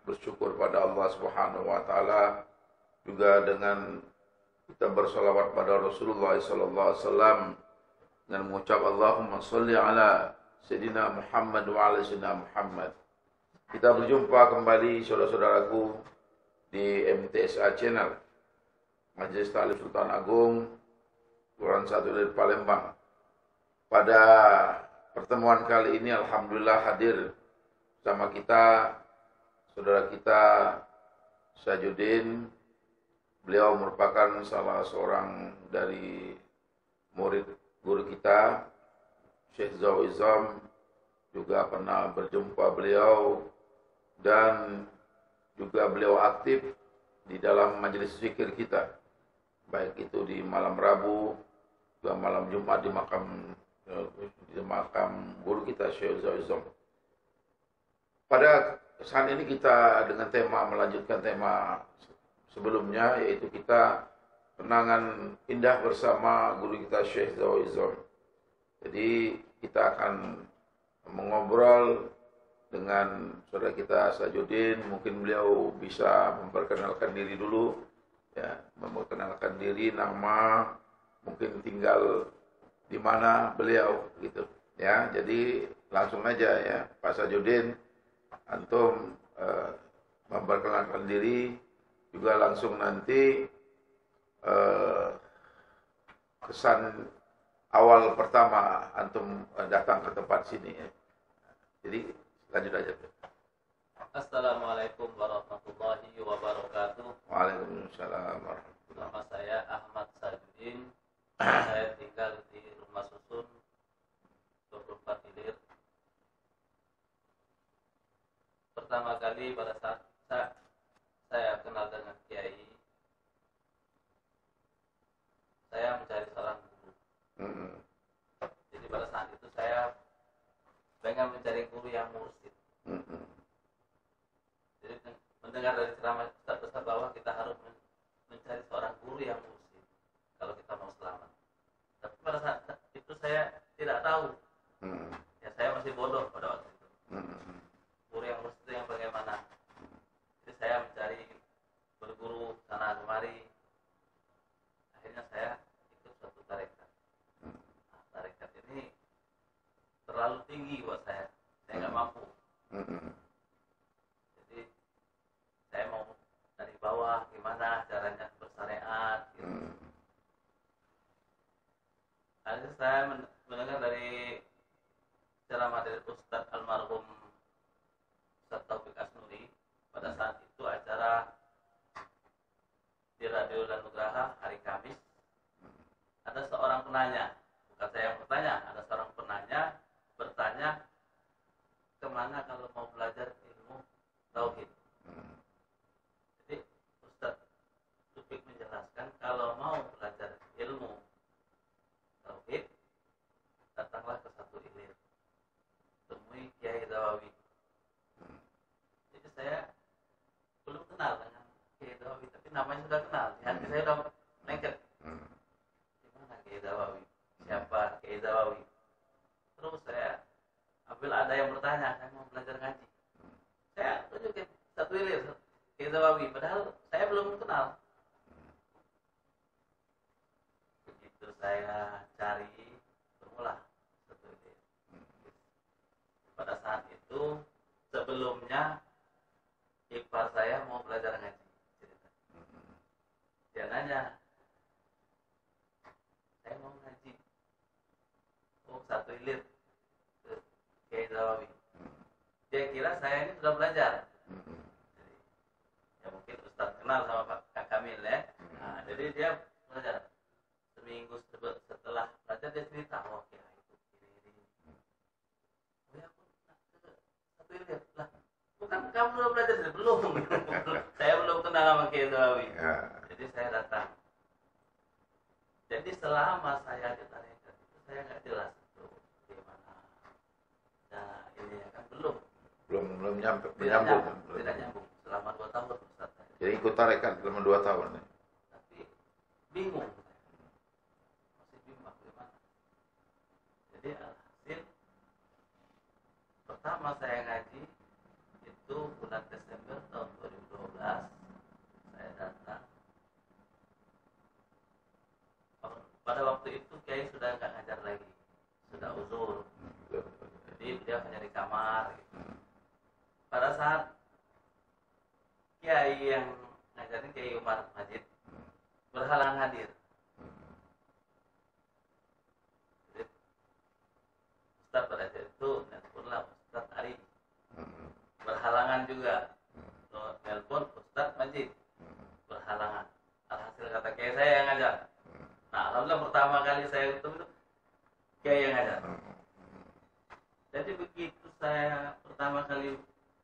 bersyukur pada Allah Subhanahu wa taala, juga dengan kita bersolawat pada Rasulullah sallallahu alaihi wasallam dengan mengucap Allahumma sholli ala Sayyidina Muhammad wa ala Sayyidina Muhammad. Kita berjumpa kembali saudara-saudaraku di MTSA Channel, Majelis Ta'lim Sultan Agung Kelurahan 1 dari Palembang. Pada pertemuan kali ini alhamdulillah hadir bersama kita saudara kita Syahjudin. Beliau merupakan salah seorang dari murid guru kita, Syekh Zawi Izam. Juga pernah berjumpa beliau dan juga beliau aktif di dalam majelis zikir kita, baik itu di malam Rabu, juga malam Jumat di makam guru kita Syekh Zawi Izam. Pada saat ini kita dengan melanjutkan tema sebelumnya, yaitu kita kenangan indah bersama guru kita Syekh Zawi Izam. Jadi kita akan mengobrol dengan saudara kita Syahjudin. Mungkin beliau bisa memperkenalkan diri dulu, ya, memperkenalkan diri, nama, mungkin tinggal di mana beliau, gitu. Ya, jadi langsung aja ya, Pak Syahjudin, antum memperkenalkan diri, juga langsung nanti kesan awal pertama antum datang ke tempat sini ya. Jadi lanjut aja. Assalamualaikum warahmatullahi wabarakatuh. Waalaikumsalam warahmatullahi wabarakatuh. Nama saya Ahmad Syahjudin. Saya tinggal di Rumah Susun 24 Ilir. Pertama kali pada saat saya kenal dengan Kiai, saya mencari seorang guru. Jadi pada saat itu saya pengen mencari guru yang mursyid. Jadi mendengar dari ceramah Ustaz bahwa kita harus mencari seorang guru yang mursyid kalau kita mau selamat. Tapi pada saat itu saya tidak tahu. Ya, saya masih bodoh pada waktu itu. Guru yang mursyid itu yang bagaimana? Jadi saya mencari berguru sana kemari. Akhirnya saya ikut suatu tarekat. Nah, tarekat ini terlalu tinggi buat saya nggak mampu. Jadi saya mau dari bawah, gimana caranya bersyariat gitu. Akhirnya saya mendengar dari ceramah dari Ustadz almarhum Ustadz Taufik Asnuri. Pada saat itu acara di Radio Nugraha hari Kamis, ada seorang penanya, bukan saya yang bertanya, ada seorang penanya bertanya, kemana kalau mau belajar ilmu tauhid. Jadi Ustadz Taufik menjelaskan, kalau mau belajar ilmu tauhid, datanglah ke 1 Ilir, temui Kiai Zawawi. Jadi saya belum kenal dengan Kiai Zawawi, tapi namanya sudah kenal, di hati saya sudah lengket. Gimana Kiai Zawawi? Siapa Kiai Zawawi? Terus saya ambil, ada yang bertanya, saya mau belajar ngaji. Saya tunjukin 1 Ilir Kiai Zawawi, padahal saya belum kenal. Begitu saya cari, bermula 1 Ilir. Pada saat itu sebelumnya ipar saya mau belajar ngaji. Dia nanya, saya mau ngaji. Oh, 1 Ilir ke Kiai Zawawi. Dia kira saya ini sudah belajar. Jadi, ya mungkin Ustaz kenal sama Pak Kamil ya. Nah, jadi dia belajar. Seminggu setelah belajar dia cerita, oh ya itu ini. Oh ya, aku ke 1 Ilir lah. Bukan kamu sudah belajar? Belum. Saya belum kenal sama Kiai Zawawi. Jadi saya datang. Jadi selama saya di tarekat itu saya nggak jelas tuh gimana. Nah ini kan belum nyampe, tidak nyambung selama 2 tahun Ustaz. Jadi ikut tarekat selama 2 tahun ya. Tapi bingung, masih bingung gimana. Jadi alhasil pertama saya ngaji itu bulan Desember tahun Umar. Pada saat kiai yang ngajarin Kiai Umar Majid berhalang hadir, Ustaz pada saat itu nelponlah Ustaz Ari, berhalangan juga. Nelpon Ustaz Majid, berhalangan. Alhasil kata kiai saya yang ngajar. Nah, alhamdulillah pertama kali saya ketemu itu kiai yang ngajar. Jadi begitu saya pertama kali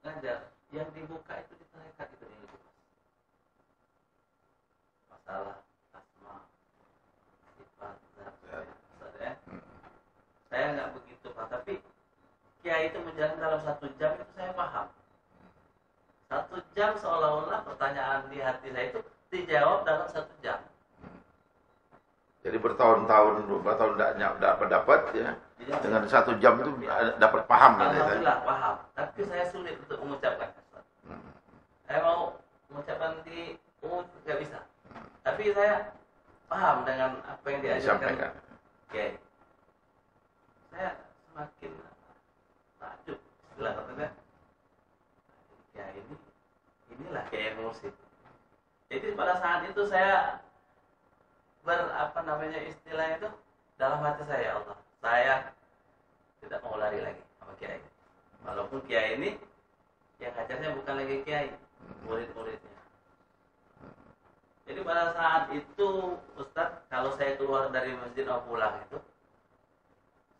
ngajar, yang dibuka itu di tarekat itu yang dibuka. Masalah asma, sifat, ya. Saya nggak begitu Pak, tapi kiai itu menjelaskan dalam 1 jam itu saya paham. 1 jam seolah-olah pertanyaan di hati saya itu dijawab dalam 1 jam. Jadi bertahun-tahun tidak dapat ya. Dengan 1 jam itu dapat paham ya. Alhamdulillah paham. Tapi saya sulit untuk mengucapkan. Saya mau mengucapkan di nggak bisa. Tapi saya paham dengan apa yang diajarkan Kiai. Saya semakin takjub istilah katanya. Kiai inilah Kiai musik. Jadi pada saat itu saya istilah itu dalam hati saya, Allah, saya tidak mau lari lagi sama Kiai. Walaupun Kiai ini yang ngajarnya bukan lagi Kiai, murid-muridnya. Jadi pada saat itu Ustadz, kalau saya keluar dari masjid mau pulang itu,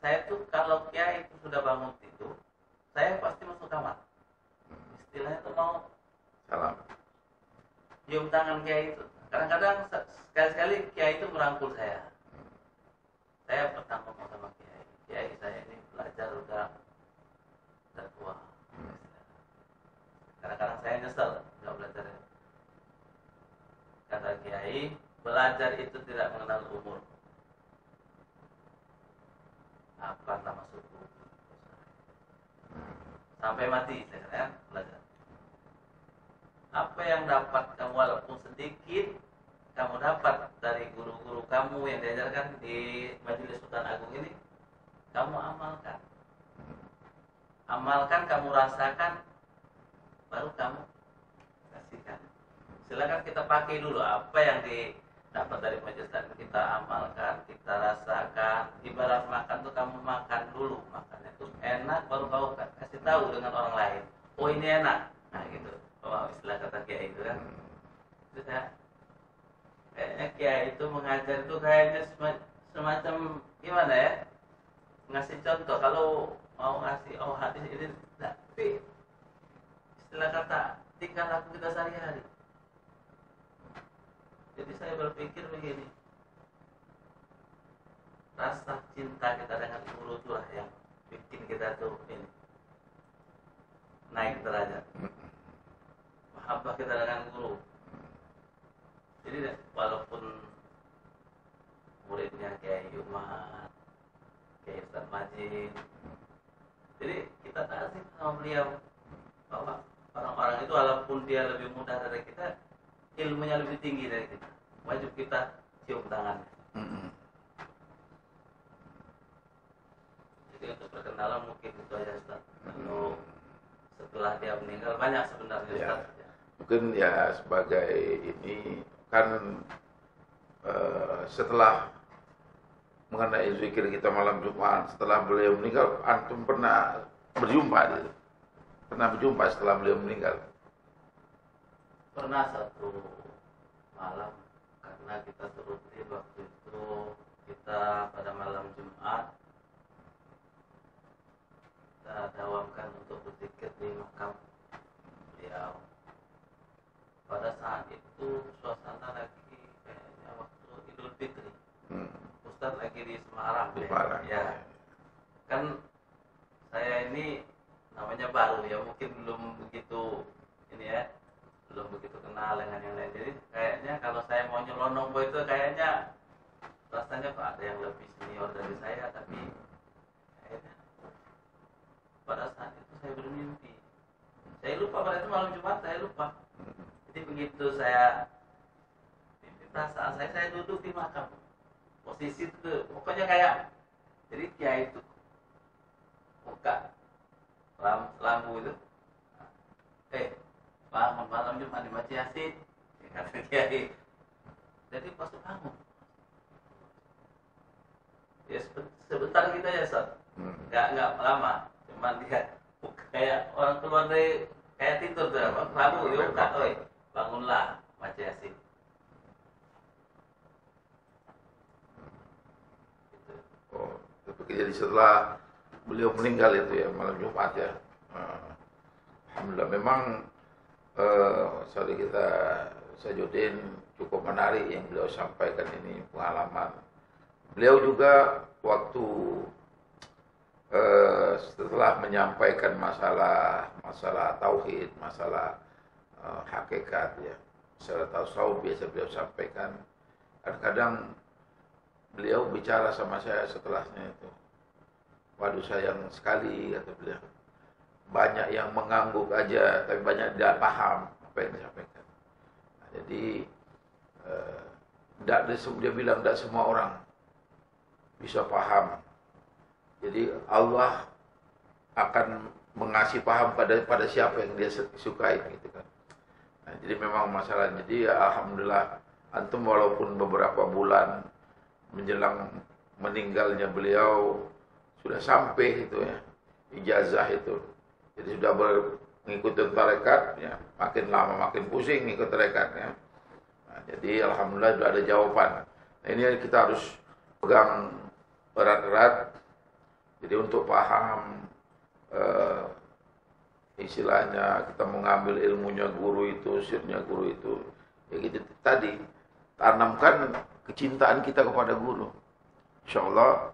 saya tuh kalau Kiai itu sudah bangun tidur, saya pasti masuk kamar. Istilahnya itu mau salam, cium tangan Kiai itu. Kadang-kadang sekali-sekali Kiai itu merangkul saya. Saya pernah ngomong sama Kiai, Kiai saya ini belajar udah tua. Kadang-kadang saya nyesel nggak belajar. Kata Kiai, belajar itu tidak mengenal umur. Apa nama suku? Sampai mati saya belajar. Apa yang dapat kamu walaupun sedikit kamu dapat dari guru-guru kamu yang diajarkan di Majelis Sultan Agung ini, kamu amalkan. Amalkan, kamu rasakan, baru kamu kasihkan. Silakan kita pakai dulu apa yang didapat dari majelis tadi, kita amalkan, kita rasakan. Ibarat makan tuh kamu makan dulu, makannya tuh enak, baru kamu kasih tahu dengan orang lain. Oh ini enak, nah gitu. Oh, istilah kata Kiai itu kan. Itu saya kayaknya Kiai itu mengajar itu kayaknya semacam gimana ya? Ngasih contoh, kalau mau ngasih hadis ini, tapi istilah kata tingkah laku kita sehari-hari. Jadi saya berpikir begini, rasa cinta kita dengan guru itulah yang bikin kita tuh ini naik derajat. Mahabbah kita dengan guru. Jadi walaupun muridnya Kiai Umar, Kiai Ustaz Majid, jadi kita taati sama beliau bahwa orang-orang itu walaupun dia lebih muda dari kita, ilmunya lebih tinggi dari kita, wajib kita cium tangannya. Jadi untuk perkenalan mungkin itu aja Ustaz. Lalu setelah dia meninggal banyak sebenarnya Ustaz. Ya. Mungkin ya sebagai ini kan setelah mengenai zikir kita malam Jumat, setelah beliau meninggal, antum pernah berjumpa gitu? Pernah berjumpa setelah beliau meninggal? Pernah satu malam, karena kita terrutin waktu itu, kita pada malam Jumat kita dawamkan untuk berzikir di makam beliau. Pada saat itu suasana lagi kayaknya waktu Idul Fitri. Ustadz lagi di Semarang. Ya. Kan saya ini namanya baru ya, mungkin belum begitu ini ya, belum begitu kenal dengan yang lain. Jadi kayaknya kalau saya mau nyelonong itu kayaknya rasanya kok ada yang lebih senior dari saya, tapi kayaknya pada saat itu saya bermimpi. Saya lupa pada itu malam Jumat, saya lupa. Jadi begitu saya mimpi, perasaan saya duduk di makam. Posisi itu pokoknya kayak, jadi Kiai itu buka lampu itu, bangun malam Jumat dibaca Yasin, kata Kiai. Jadi pas bangun, ya sebentar gitu ya Sob, nggak lama, cuman dia kayak orang keluar dari kayak tidur tuh, lampu dia buka, bangunlah baca Yasin. Oh, tapi jadi setelah beliau meninggal itu ya malam Jumat ya. Alhamdulillah memang saudara kita Sajudin cukup menarik yang beliau sampaikan ini pengalaman. Beliau juga waktu setelah menyampaikan masalah tauhid, masalah hakikat ya, masalah tasawuf biasa beliau sampaikan. Kadang-kadang beliau bicara sama saya setelahnya itu, waduh sayang sekali kata beliau, banyak yang mengangguk aja tapi banyak tidak paham apa yang disampaikan. Nah, jadi dia bilang tidak semua orang bisa paham. Jadi Allah akan mengasih paham pada siapa yang dia sukai gitu kan. Nah, jadi memang masalah, jadi ya, alhamdulillah antum walaupun beberapa bulan menjelang meninggalnya beliau sudah sampai itu ya ijazah itu, jadi sudah mengikuti tarekat ya, makin lama makin pusing ngikut tarekatnya. Nah, jadi alhamdulillah sudah ada jawaban. Nah, ini kita harus pegang erat-erat. Jadi untuk paham istilahnya kita mengambil ilmunya guru itu, sirnya guru itu, ya gitu tadi, tanamkan kecintaan kita kepada guru. Insyaallah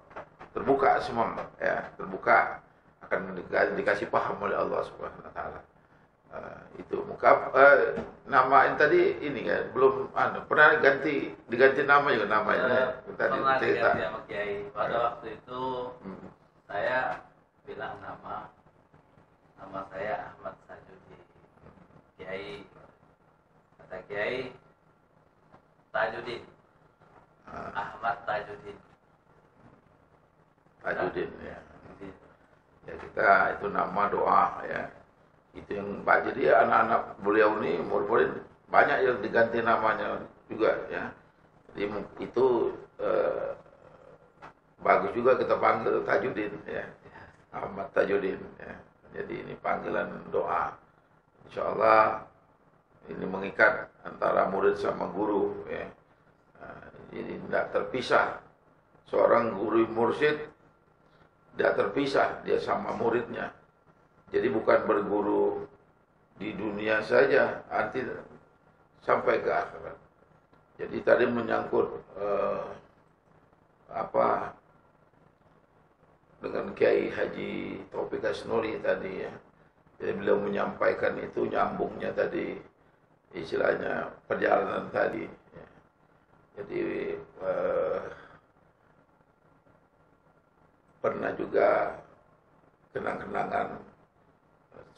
terbuka semua ya, terbuka akan dikasih paham oleh Allah Subhanahu wa taala. Itu muka nama yang tadi ini kan belum pernah diganti nama juga namanya tadi pernah cerita diganti sama Kiai pada waktu itu. Saya bilang nama saya Ahmad Tajudin. Kiai kata Kiai Tajudin, Ahmad Tajudin ya. Ya kita itu nama doa ya. Itu yang Pak, jadi anak-anak beliau ini murid-murid banyak yang diganti namanya juga ya. Jadi itu bagus juga kita panggil Tajudin ya. Ahmad Tajudin ya. Jadi ini panggilan doa. Insyaallah ini mengikat antara murid sama guru ya. Jadi tidak terpisah. Seorang guru mursyid tidak terpisah dia sama muridnya. Jadi bukan berguru di dunia saja, arti sampai ke akhirat. Jadi tadi menyangkut dengan Kiai Haji Taufik Asnuri tadi ya. Jadi beliau menyampaikan itu nyambungnya tadi istilahnya perjalanan tadi. Ya. Jadi pernah juga kenang-kenangan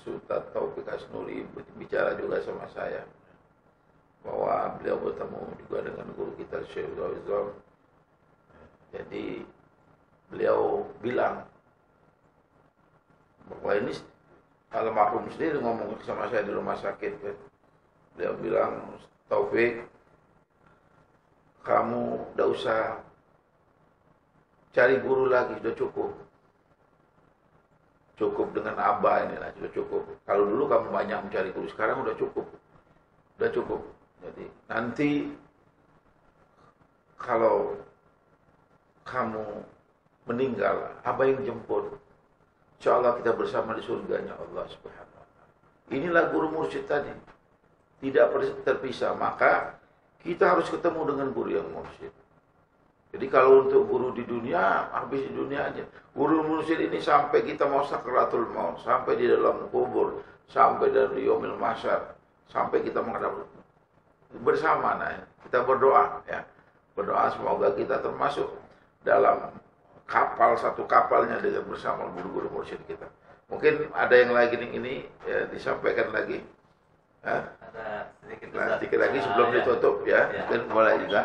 Sultan Taufik Asnuri bicara juga sama saya bahwa beliau bertemu juga dengan guru kita Syekh Zawizam. Jadi beliau bilang bahwa ini almarhum sendiri ngomong sama saya di rumah sakit kan. Beliau bilang, Taufik, kamu tidak usah cari guru lagi, sudah cukup. Cukup dengan Abah inilah, sudah cukup. Kalau dulu kamu banyak mencari guru, sekarang sudah cukup. Sudah cukup. Jadi nanti kalau kamu meninggal, Abah yang jemput. Insyaallah kita bersama di surganya Allah Subhanahu wa taala. Inilah guru mursyid tadi. Tidak terpisah, maka kita harus ketemu dengan guru yang mursyid. Jadi kalau untuk guru di dunia, habis di dunia aja. Guru mursyid ini sampai kita mau sakratul maut, sampai di dalam kubur, sampai dari yaumil mahsyar, sampai kita menghadap bersama. Nah, kita berdoa ya. Berdoa semoga kita termasuk dalam kapal, satu kapalnya dengan bersama guru-guru mursyid kita. Mungkin ada yang lagi ini ya, disampaikan lagi. Ada sedikit lagi sebelum ditutup ya. Mungkin boleh juga.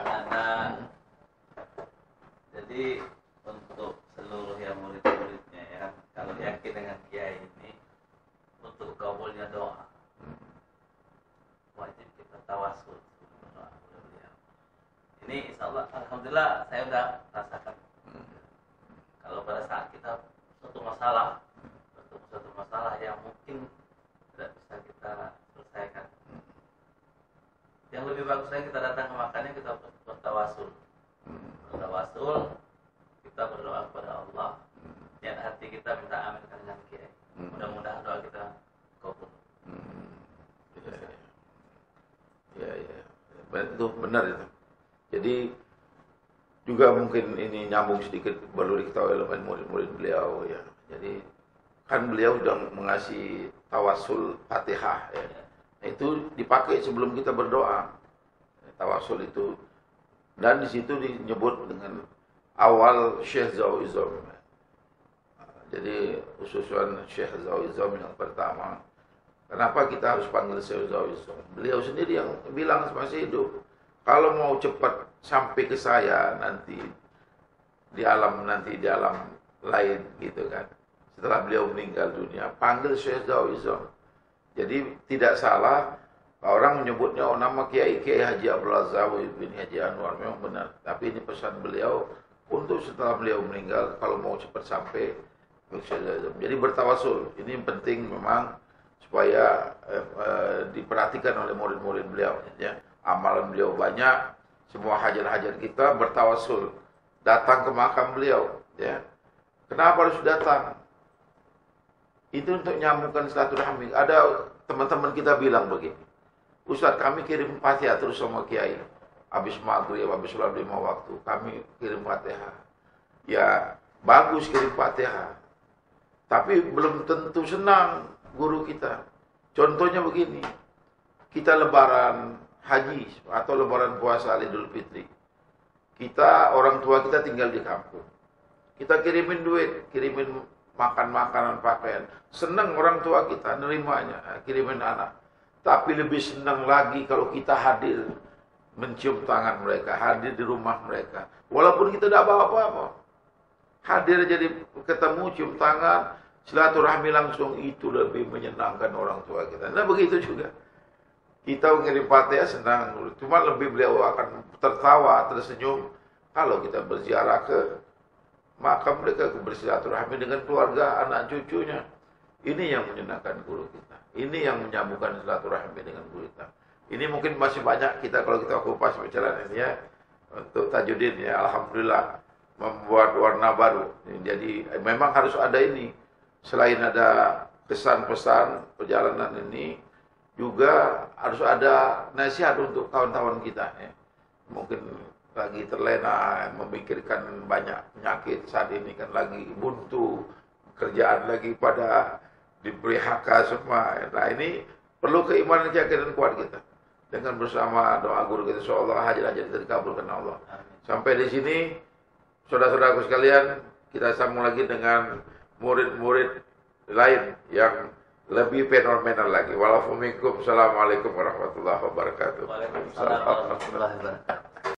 Jadi untuk seluruh yang murid-muridnya ya, kalau yakin dengan Kiai ini, kabulnya doa. Wajib kita tawasul berdoa kepada beliau. Ini insya Allah, alhamdulillah saya sudah rasakan. Kalau pada saat kita bertemu suatu masalah yang mungkin tidak bisa kita selesaikan, yang lebih bagusnya kita datang ke makannya, kita bertawasul. Kita berdoa kepada Allah. Niat hati kita minta aminkan dengan kiai. Mudah-mudahan doa kita kabul. Ya. Itu benar itu. Jadi juga mungkin ini nyambung sedikit perlu diketahui oleh murid-murid beliau ya. Jadi kan beliau sudah mengasih tawasul Fatihah ya. Itu dipakai sebelum kita berdoa. Tawasul itu, dan di situ disebut dengan awal Syekh Zawi Izam. Jadi ususan Syekh Zawi Izam yang pertama. Kenapa kita harus panggil Syekh Zawi Izam? Beliau sendiri yang bilang masih hidup. Kalau mau cepat sampai ke saya nanti di alam lain gitu kan. Setelah beliau meninggal dunia, panggil Syekh Zawi Izam. Jadi tidak salah orang menyebutnya nama Kiai Haji Abdul Azawi bin Haji Anwar, memang benar. Tapi ini pesan beliau untuk setelah beliau meninggal kalau mau cepat sampai. Jadi bertawasul ini penting memang supaya diperhatikan oleh murid-murid beliau. Ya. Amalan beliau banyak, semua hajat-hajat kita bertawasul, datang ke makam beliau. Ya. Kenapa harus datang? Itu untuk nyambungkan silaturahmi. Ada teman-teman kita bilang begini, Ustaz, kami kirim Fatihah terus sama Kiai. Habis maghrib, habis sholat 5 waktu, kami kirim Fatihah. Ya, bagus kirim Fatihah. Tapi belum tentu senang guru kita. Contohnya begini, kita lebaran haji atau lebaran puasa Idul Fitri. Kita, orang tua kita tinggal di kampung. Kita kirimin duit, kirimin makan makanan, pakaian. Senang orang tua kita nerimanya, kirimin anak. Tapi lebih senang lagi kalau kita hadir, mencium tangan mereka, hadir di rumah mereka. Walaupun kita tidak bawa apa-apa. Hadir jadi ketemu, cium tangan, silaturahmi langsung, itu lebih menyenangkan orang tua kita. Nah begitu juga. Kita mengirim Fatihah senang, cuma lebih beliau akan tertawa, tersenyum kalau kita berziarah ke makam mereka, bersilaturahmi dengan keluarga, anak cucunya. Ini yang menyenangkan guru kita. Ini yang menyambungkan silaturahmi dengan guru kita. Ini mungkin masih banyak kita kalau kita kupas bicara ini ya. Untuk Tajuddin ya, alhamdulillah membuat warna baru. Jadi memang harus ada ini. Selain ada pesan-pesan perjalanan ini, juga harus ada nasihat untuk kawan-kawan kita ya. Mungkin lagi terlena, memikirkan banyak penyakit saat ini kan, lagi buntu, kerjaan lagi pada di PHK semua. Nah ini perlu keimanan keyakinan kuat kita. Dengan bersama doa guru kita, insyaallah hajat-hajat kita dikabulkan Allah. Sampai di sini, saudara-saudaraku sekalian, kita sambung lagi dengan murid-murid lain yang lebih fenomenal lagi. Assalamualaikum warahmatullahi wabarakatuh. Waalaikumsalam warahmatullahi wabarakatuh.